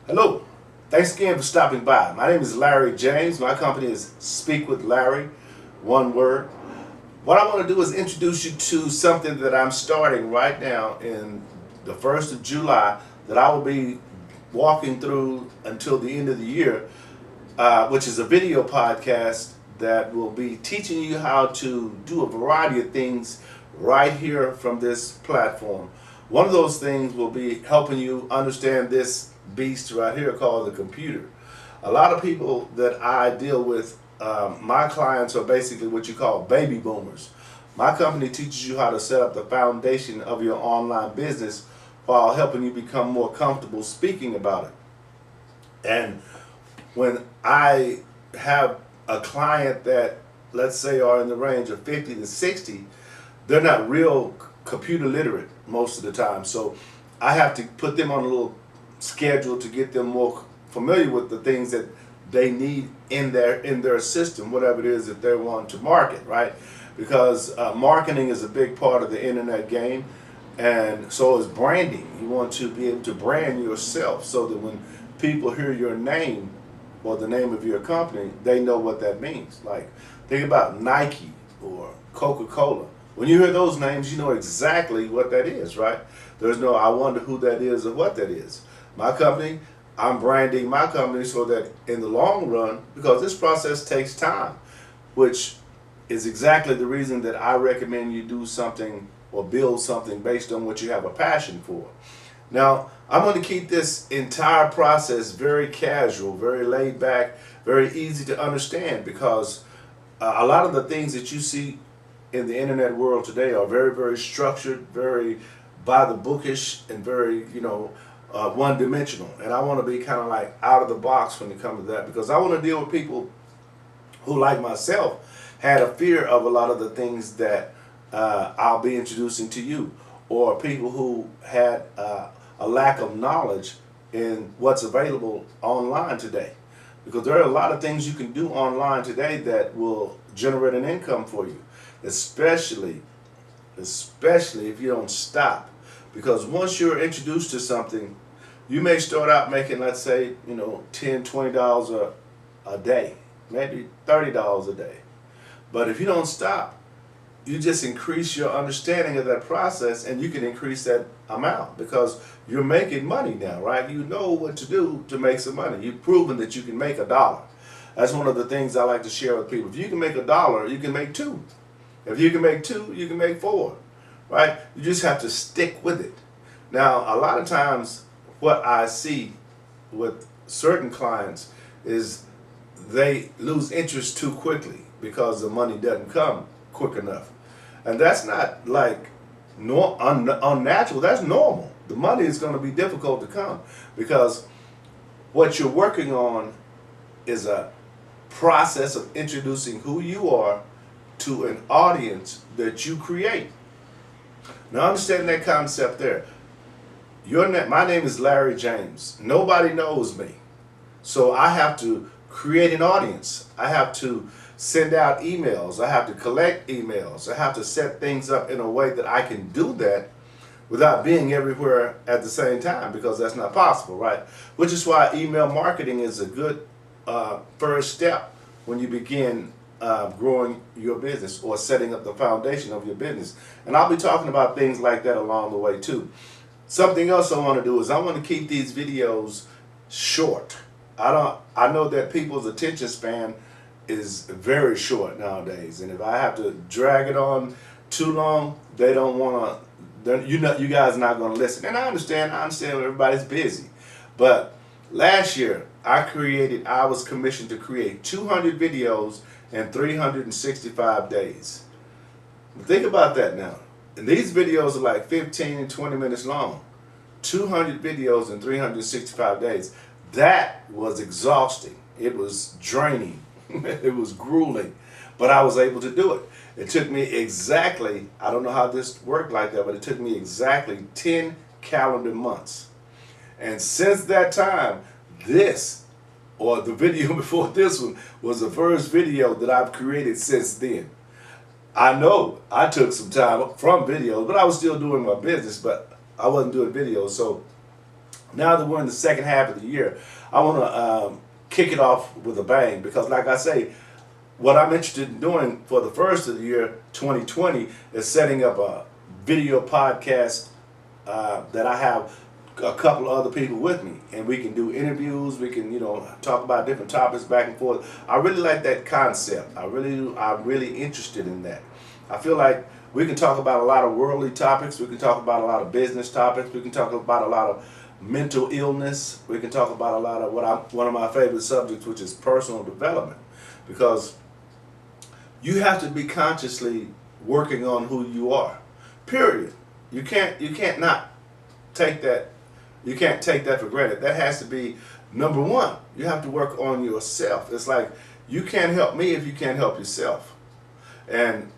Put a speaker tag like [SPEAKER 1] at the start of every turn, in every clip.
[SPEAKER 1] Hello. Thanks again for stopping by. My name is Larry James. My company is Speak with Larry, one word. What I want to do is introduce you to something that I'm starting right now in the 1st of July that I will be walking through until the end of the year, which is a video podcast that will be teaching you how to do a variety of things right here from this platform. One of those things will be helping you understand this beast right here called the computer. A lot of people that I deal with, my clients are basically what you call baby boomers. My company teaches you how to set up the foundation of your online business while helping you become more comfortable speaking about it. And when I have a client that, let's say, are in the range of 50 to 60, they're not real computer literate most of the time. So I have to put them on a little schedule to get them more familiar with the things that they need in their system, whatever it is that they want to market, right? Because marketing is a big part of the internet game, and so is branding. You want to be able to brand yourself so that when people hear your name or the name of your company, they know what that means. Like, think about Nike or Coca-Cola. When you hear those names, you know exactly what that is, right? There's no, I wonder who that is or what that is. My company, I'm branding my company so that in the long run, because this process takes time, which is exactly the reason that I recommend you do something or build something based on what you have a passion for. Now, I'm going to keep this entire process very casual, very laid back, very easy to understand, because a lot of the things that you see in the internet world today are very, very structured, very by the bookish, and very, one dimensional. And I want to be kind of like out of the box when it comes to that, because I want to deal with people who, like myself, had a fear of a lot of the things that I'll be introducing to you, or people who had a lack of knowledge in what's available online today. Because there are a lot of things you can do online today that will generate an income for you, especially if you don't stop. Because once you're introduced to something, you may start out making, let's say, $10, $20 a day, maybe $30 a day. But if you don't stop, you just increase your understanding of that process, and you can increase that amount because you're making money now, right? You know what to do to make some money. You've proven that you can make $1. That's one of the things I like to share with people. If you can make $1, you can make two. If you can make two, you can make four, right? You just have to stick with it. Now, a lot of times what I see with certain clients is they lose interest too quickly because the money doesn't come quick enough. And that's not like unnatural, that's normal. The money is going to be difficult to come because what you're working on is a process of introducing who you are to an audience that you create. Now understand that concept there. My name is Larry James. Nobody knows me. So I have to create an audience. I have to send out emails. I have to collect emails. I have to set things up in a way that I can do that without being everywhere at the same time, because that's not possible, right? Which is why email marketing is a good first step when you begin growing your business or setting up the foundation of your business. And I'll be talking about things like that along the way too. Something else I want to do is I want to keep these videos short. I know that people's attention span is very short nowadays, and if I have to drag it on too long, they don't want to. You guys are not going to listen. And I understand everybody's busy, but last year I was commissioned to create 200 videos in 365 days. Think about that now. And these videos are like 15 and 20 minutes long. 200 videos in 365 days. That was exhausting. It was draining. It was grueling. But I was able to do it. It took me exactly, I don't know how this worked like that, but it took me exactly 10 calendar months. And since that time, the video before this one, was the first video that I've created since then. I know I took some time from videos, but I was still doing my business, but I wasn't doing videos. So Now that we're in the second half of the year, I want to kick it off with a bang because, like I say, what I'm interested in doing for the first of the year, 2020, is setting up a video podcast that I have a couple of other people with me, and we can do interviews. We can, talk about different topics back and forth. I really like that concept. I'm really interested in that. I feel like we can talk about a lot of worldly topics. We can talk about a lot of business topics. We can talk about a lot of mental illness. We can talk about a lot of one of my favorite subjects, which is personal development, because you have to be consciously working on who you are. Period. You can't not take that. You can't take that for granted. That has to be number one. You have to work on yourself. It's like you can't help me if you can't help yourself. And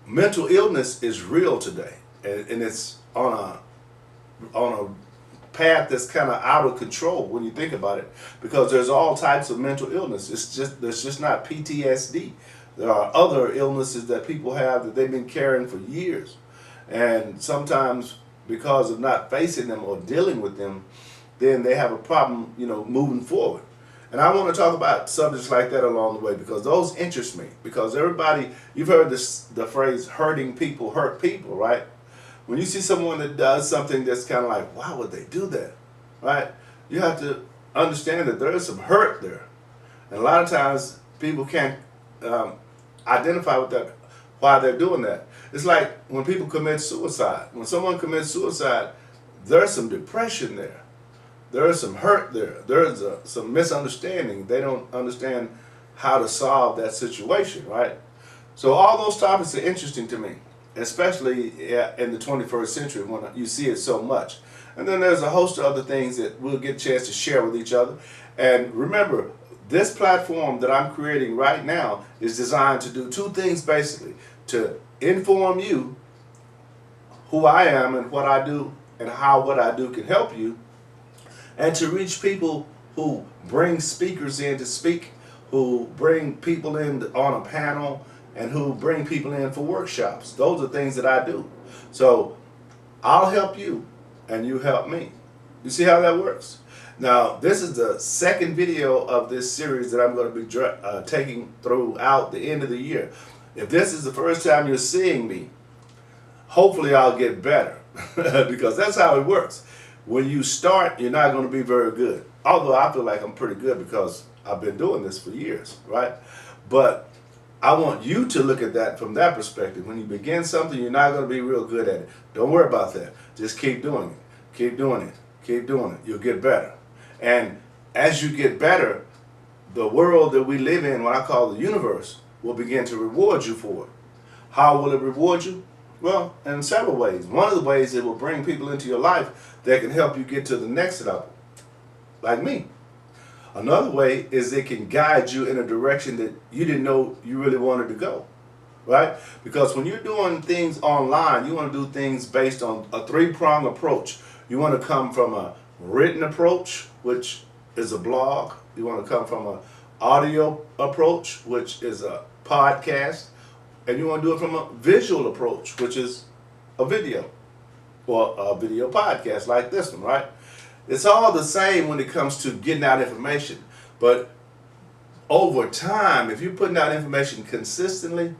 [SPEAKER 1] mental illness is real today, and it's on a path that's kind of out of control when you think about it, because there's all types of mental illness. There's just not PTSD. There are other illnesses that people have that they've been carrying for years, and sometimes because of not facing them or dealing with them, then they have a problem, moving forward. And I want to talk about subjects like that along the way because those interest me. Because everybody, you've heard the phrase "hurting people hurt people," right? When you see someone that does something that's kind of like, why would they do that, right? You have to understand that there is some hurt there. And a lot of times people can't identify with that, why they're doing that. It's like when people commit suicide. When someone commits suicide, there's some depression there. There is some hurt there. There is some misunderstanding. They don't understand how to solve that situation, right? So all those topics are interesting to me, especially in the 21st century when you see it so much. And then there's a host of other things that we'll get a chance to share with each other. And remember, this platform that I'm creating right now is designed to do two things basically: to inform you who I am and what I do and how what I do can help you, and to reach people who bring speakers in to speak, who bring people in on a panel, and who bring people in for workshops. Those are things that I do. So I'll help you and you help me. You see how that works? Now, this is the second video of this series that I'm going to be taking throughout the end of the year. If this is the first time you're seeing me, hopefully I'll get better because that's how it works. When you start, you're not going to be very good. Although I feel like I'm pretty good because I've been doing this for years, right? But I want you to look at that from that perspective. When you begin something, you're not going to be real good at it. Don't worry about that. Just keep doing it. Keep doing it. Keep doing it. You'll get better. And as you get better, the world that we live in, what I call the universe, will begin to reward you for it. How will it reward you? Well, in several ways. One of the ways, it will bring people into your life that can help you get to the next level, like me. Another way is it can guide you in a direction that you didn't know you really wanted to go, right? Because when you're doing things online, you want to do things based on a three-pronged approach. You want to come from a written approach, which is a blog. You want to come from an audio approach, which is a podcast. And you want to do it from a visual approach, which is a video or a video podcast like this one, right? It's all the same when it comes to getting out information. But over time, if you're putting out information consistently,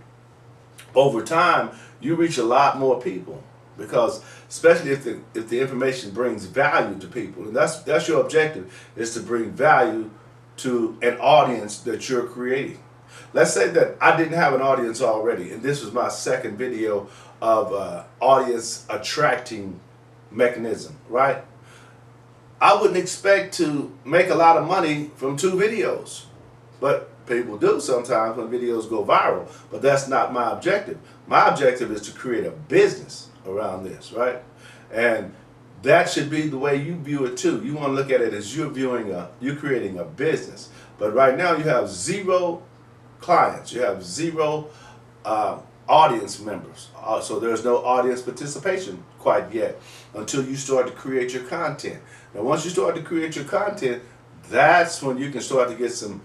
[SPEAKER 1] over time, you reach a lot more people. Because especially if the information brings value to people, and that's your objective, is to bring value to an audience that you're creating. Let's say that I didn't have an audience already, and this was my second video of audience attracting mechanism, right? I wouldn't expect to make a lot of money from 2 videos, but people do sometimes when videos go viral, but that's not my objective. My objective is to create a business around this, right? And that should be the way you view it too. You want to look at it as you're creating a business. But right now you have 0 clients, you have 0 audience members. So there's no audience participation quite yet until you start to create your content. Now once you start to create your content, that's when you can start to get some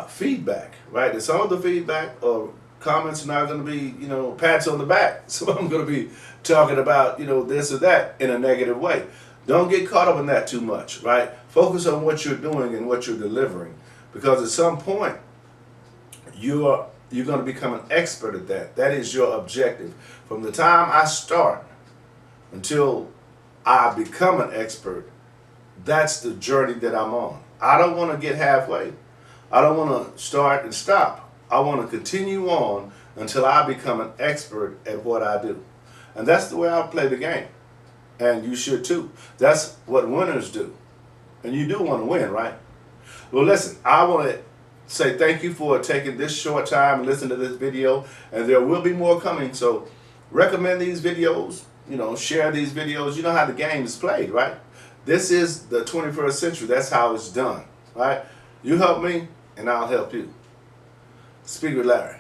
[SPEAKER 1] feedback, right? And some of the feedback or comments are not going to be, pats on the back. Some of them are going to be talking about, this or that in a negative way. Don't get caught up in that too much, right? Focus on what you're doing and what you're delivering, because at some point you're going to become an expert at that. That is your objective. From the time I start until I become an expert, that's the journey that I'm on. I don't want to get halfway. I don't want to start and stop. I want to continue on until I become an expert at what I do. And that's the way I play the game. And you should too. That's what winners do. And you do want to win, right? Well, listen, I want to say thank you for taking this short time and listening to this video. And there will be more coming. So recommend these videos, share these videos. You know how the game is played, right? This is the 21st century. That's how it's done, right? You help me and I'll help you. Speak with Larry.